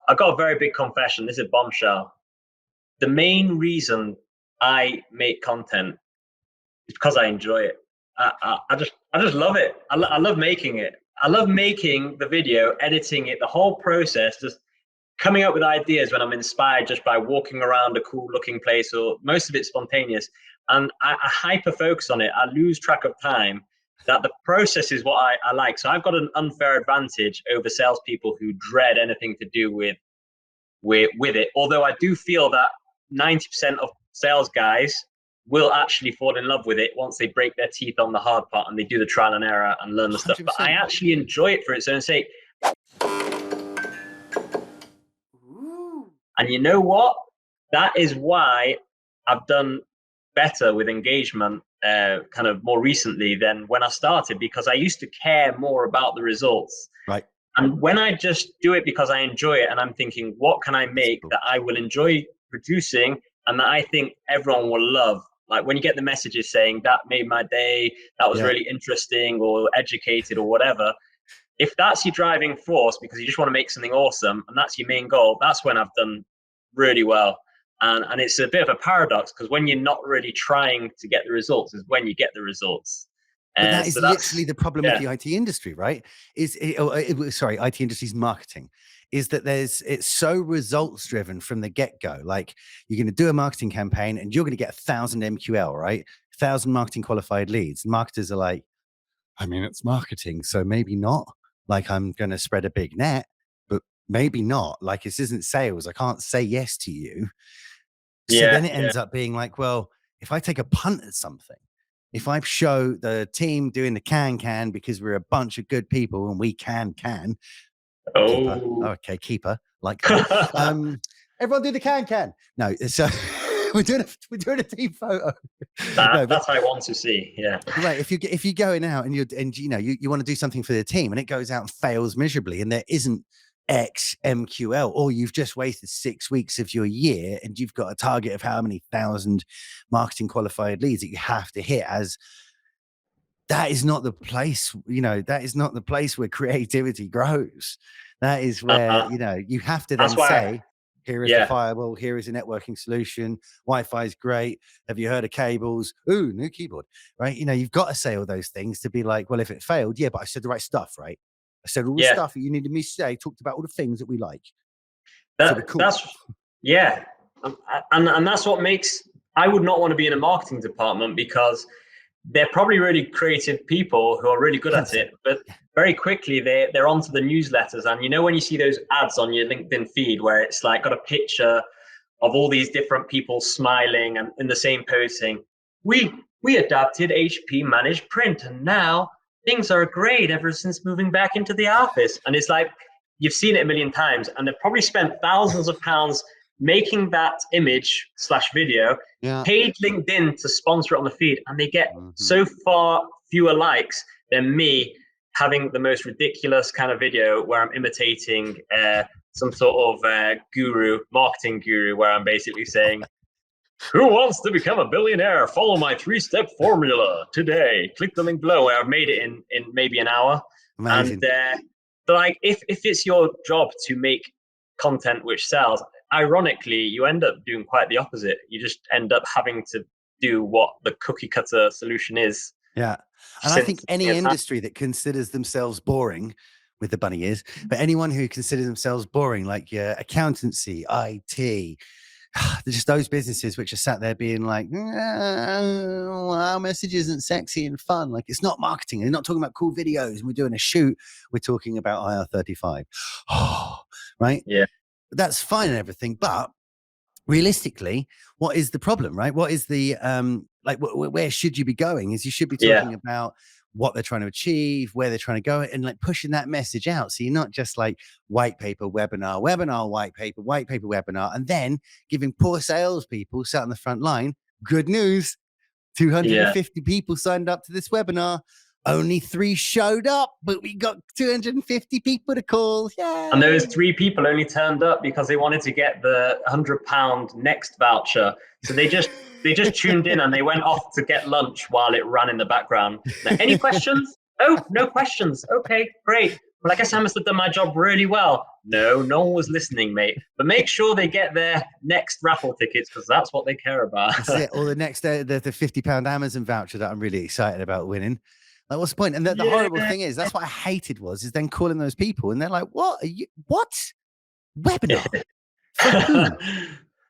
I've got a very big confession. This is a bombshell. The main reason I make content is because I enjoy it. I just love it. I love making it. I love making the video, editing it, the whole process, just coming up with ideas when I'm inspired just by walking around a cool looking place, or most of it's spontaneous. And I hyper focus on it. I lose track of time. That the process is what I like. So I've got an unfair advantage over salespeople who dread anything to do with it. Although I do feel that 90% of sales guys will actually fall in love with it once they break their teeth on the hard part and they do the trial and error and learn the stuff. 100%. But I actually enjoy it for its own sake. Ooh. And you know what? That is why I've done better with engagement kind of more recently than when I started, because I used to care more about the results. Right. And when I just do it because I enjoy it and I'm thinking, what can I make that I will enjoy producing and that I think everyone will love? Like when you get the messages saying that made my day, that was really interesting or educated or whatever. If that's your driving force because you just want to make something awesome and that's your main goal, that's when I've done really well. And it's a bit of a paradox because when you're not really trying to get the results is when you get the results. But that is literally the problem with the IT industry, right? IT industry's marketing is that it's so results driven from the get go. Like you're going to do a marketing campaign and you're going to get 1,000 MQL, right? 1,000 marketing qualified leads. And marketers are like, I mean, it's marketing, so maybe not. Like I'm going to spread a big net, but maybe not. Like this isn't sales. I can't say yes to you. So then it ends up being like, well, if I take a punt at something, if I show the team doing the can because we're a bunch of good people and we can. Keeper. Okay, keeper. Like everyone do the can. No, so we're doing a team photo. That's what I want to see. Yeah. Right. If you're going out and you want to do something for the team and it goes out and fails miserably and there isn't X MQL, or you've just wasted 6 weeks of your year and you've got a target of how many 1,000 marketing qualified leads that you have to hit, as that is not the place, that is not the place where creativity grows. That is where, you have to then say, here is the firewall, here is a networking solution, Wi-Fi is great. Have you heard of cables? Ooh, new keyboard, right? You've got to say all those things to be like, well, if it failed, but I said the right stuff, right? I said all the stuff that you needed me to say, talked about all the things that we like. That's and that's what makes, I would not want to be in a marketing department because they're probably really creative people who are really good at it, but very quickly they're onto the newsletters. And when you see those ads on your LinkedIn feed where it's like got a picture of all these different people smiling and in the same post saying, we adopted HP managed print and now things are great ever since moving back into the office. And it's like, you've seen it a million times and they've probably spent thousands of pounds making that image/video, paid LinkedIn to sponsor it on the feed, and they get so far fewer likes than me having the most ridiculous kind of video where I'm imitating some sort of marketing guru, where I'm basically saying, who wants to become a billionaire? Follow my 3-step formula today. Click the link below, where I've made it in maybe an hour. Amazing. And like, if it's your job to make content which sells, ironically, you end up doing quite the opposite. You just end up having to do what the cookie cutter solution is. Yeah. And I think any industry that considers themselves boring, with the bunny ears, but anyone who considers themselves boring, like your accountancy, IT, just those businesses which are sat there being like, our message isn't sexy and fun. Like, it's not marketing. They're not talking about cool videos and we're doing a shoot. We're talking about IR35. Right? Yeah. That's fine and everything. But realistically, what is the problem, right? What is the, where should you be going? Is you should be talking about what they're trying to achieve, where they're trying to go, and like pushing that message out. So you're not just like white paper, webinar, white paper, webinar, and then giving poor salespeople sat on the front line, good news, 250 people signed up to this webinar. Only 3 showed up, but we got 250 people to call. Yay. And those 3 people only turned up because they wanted to get the £100 next voucher. So they just tuned in and they went off to get lunch while it ran in the background. Now, any questions? Oh, no questions. Okay, great. Well, I guess I must have done my job really well. No, no one was listening, mate. But make sure they get their next raffle tickets because that's what they care about. That's it. Or the next day, the £50 Amazon voucher that I'm really excited about winning. Like, what's the point? And the horrible thing is, that's what I hated is then calling those people and they're like, what are you, what? Webinar? For who?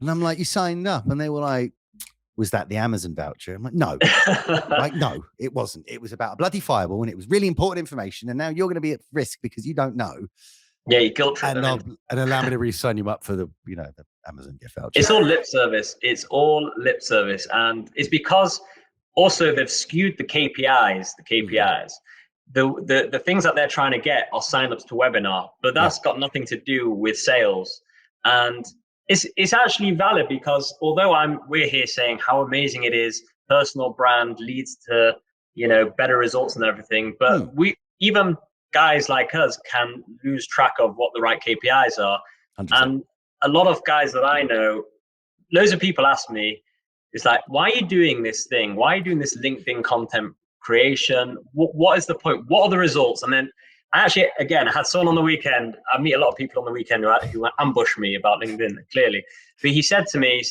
And I'm like, you signed up. And they were like, was that the Amazon voucher? I'm like, no. Like, no, it wasn't. It was about a bloody fireball and it was really important information. And now you're going to be at risk because you don't know. Yeah, you guilt trip and allow me to re-sign you up for the Amazon gift voucher. It's all lip service. It's all lip service. And it's because also they've skewed the KPIs. The things that they're trying to get are signups to webinar, but that's got nothing to do with sales. And it's actually valid because although we're here saying how amazing it is, personal brand leads to better results and everything, but we even guys like us can lose track of what the right KPIs are. 100%. And a lot of guys that I know, loads of people ask me, it's like, why are you doing this thing? Why are you doing this LinkedIn content creation? What is the point? What are the results? And then I had someone on the weekend. I meet a lot of people on the weekend who ambush me about LinkedIn, clearly. But he said to me,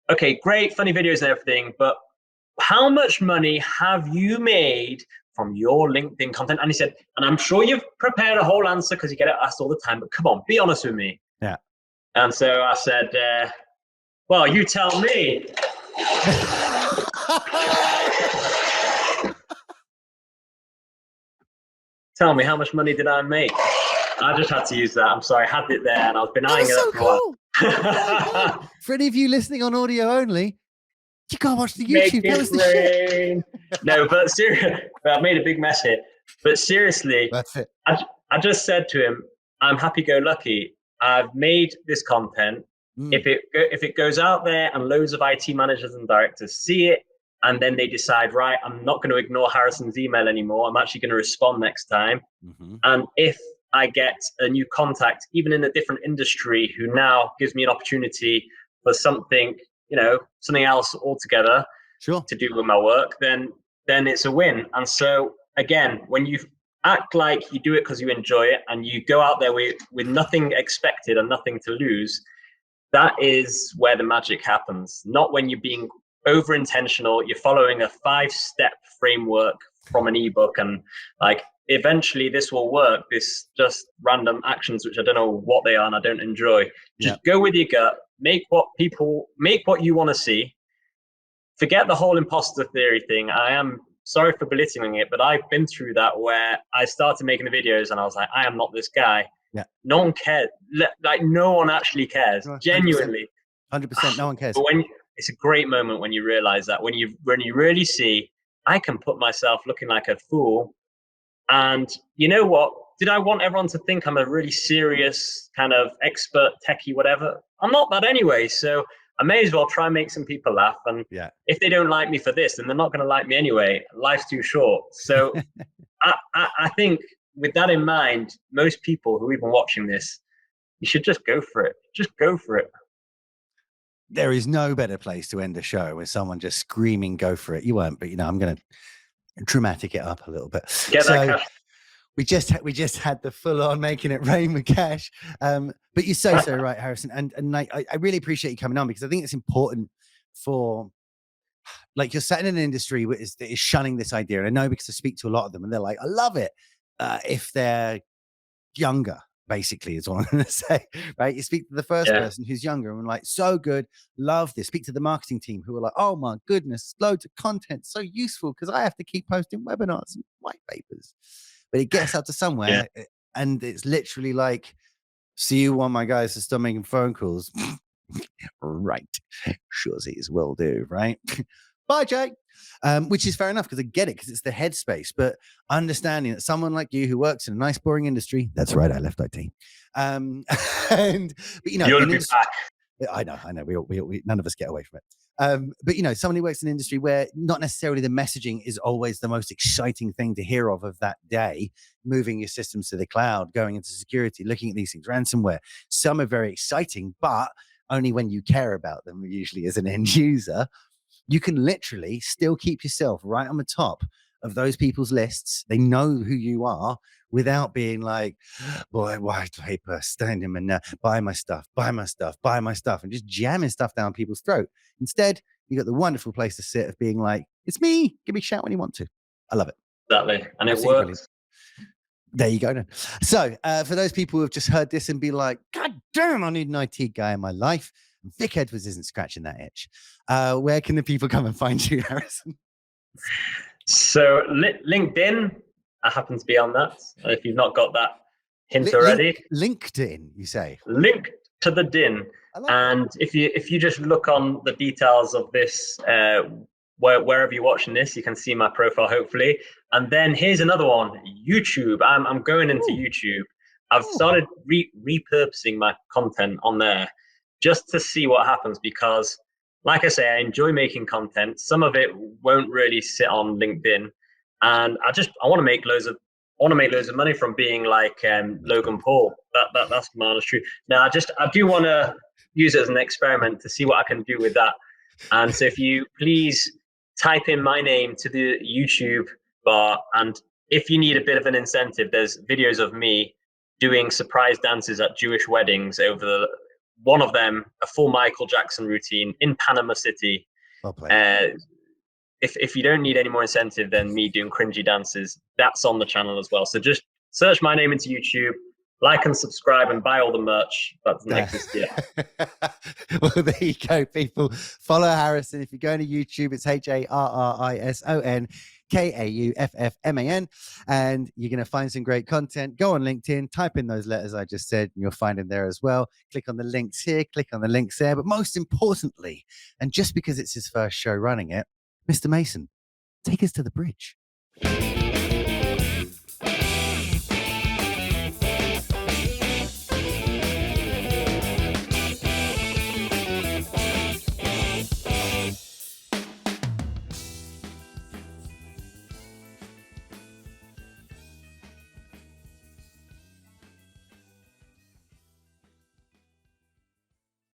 okay, great, funny videos and everything, but how much money have you made from your LinkedIn content? And he said, and I'm sure you've prepared a whole answer because you get it asked all the time, but come on, be honest with me. Yeah. And so I said, well, you tell me. Tell me, how much money did I make? I just had to use that. I'm sorry, I had it there and I was denying it. So cool. For any of you listening on audio only, you gotta watch the YouTube. That was the shit. No, but seriously, I made a big mess here. But seriously, that's it. I just said to him, I'm happy-go-lucky. I've made this content. If it goes out there and loads of IT managers and directors see it, and then they decide, right, I'm not going to ignore Harrison's email anymore. I'm actually going to respond next time. Mm-hmm. And if I get a new contact, even in a different industry, who now gives me an opportunity for something, something else altogether to do with my work, then it's a win. And so again, when you act like you do it because you enjoy it and you go out there with nothing expected and nothing to lose, that is where the magic happens. Not when you're being over intentional, you're following a 5-step framework from an ebook and like eventually this will work. This just random actions which I don't know what they are and I don't enjoy. Just go with your gut, make what you want to see. Forget the whole imposter theory thing. I am sorry for belittling it, but I've been through that where I started making the videos and I was like, I am not this guy. Yeah. No one cares. Like no one actually cares. 100%. Genuinely. 100%. No one cares. But it's a great moment when you realize that, when you really see, I can put myself looking like a fool. And you know what? Did I want everyone to think I'm a really serious kind of expert techie, whatever? I'm not that anyway. So I may as well try and make some people laugh. And if they don't like me for this, then they're not going to like me anyway. Life's too short. So I think with that in mind, most people who are even watching this, you should just go for it. Just go for it. There is no better place to end a show with someone just screaming, go for it. You won't, but I'm going to dramatic it up a little bit. Get that cash. We just had the full on making it rain with cash. But you're so right, Harrison. And I really appreciate you coming on because I think it's important for, like, you're sat in an industry that is shunning this idea. And I know because I speak to a lot of them and they're like, I love it. If they're younger, basically is what I'm going to say, right? You speak to the first person who's younger and like, so good, love this. Speak to the marketing team who are like, oh my goodness, loads of content, so useful because I have to keep posting webinars and white papers. But it gets out to somewhere and it's literally like, see you want my guys to stop making phone calls. Right. Sure as will do, right? Bye, Jake. Which is fair enough because I get it because it's the headspace. But understanding that someone like you who works in a nice, boring industry, that's right, I left IT. But you'll be back. I know. We none of us get away from it. But someone who works in an industry where not necessarily the messaging is always the most exciting thing to hear of that day, moving your systems to the cloud, going into security, looking at these things, ransomware. Some are very exciting, but only when you care about them, usually as an end user. You can literally still keep yourself right on the top of those people's lists. They know who you are without being like, boy, white paper, stand him and buy my stuff, buy my stuff, buy my stuff, and just jamming stuff down people's throat. Instead, you got the wonderful place to sit of being like, it's me. Give me a shout when you want to. I love it. Exactly. And it Absolutely works. brilliant. There you go. Then. So for those people who have just heard this and be like, God damn, I need an IT guy in my life. Vic Edwards isn't scratching that itch. Where can the people come and find you, Harrison? So LinkedIn, I happen to be on that. If you've not got that hint already. LinkedIn, you say? Link to the din. And if you just look on the details of this, wherever you're watching this, you can see my profile, hopefully. And then here's another one, YouTube. I'm going into YouTube. I've started repurposing my content on there just to see what happens, because like I say, I enjoy making content. Some of it won't really sit on LinkedIn, and I want to make loads of money from being like Logan Paul. That's my honest truth. Now I do want to use it as an experiment to see what I can do with that. And so if you please type in my name to the YouTube bar, and if you need a bit of an incentive, there's videos of me doing surprise dances at Jewish weddings over one of them, a full Michael Jackson routine in Panama City. Well played. If you don't need any more incentive than me doing cringy dances, that's on the channel as well. So just search my name into YouTube, like and subscribe, and buy all the merch that doesn't exist yet. Well, there you go, people. Follow Harrison. If you're going to YouTube, it's HARRISON KAUFFMAN, and you're going to find some great content. Go on LinkedIn, type in those letters I just said, and you'll find him there as well. Click on the links here, click on the links there. But most importantly, and just because it's his first show running it, Mr. Mason, take us to the bridge.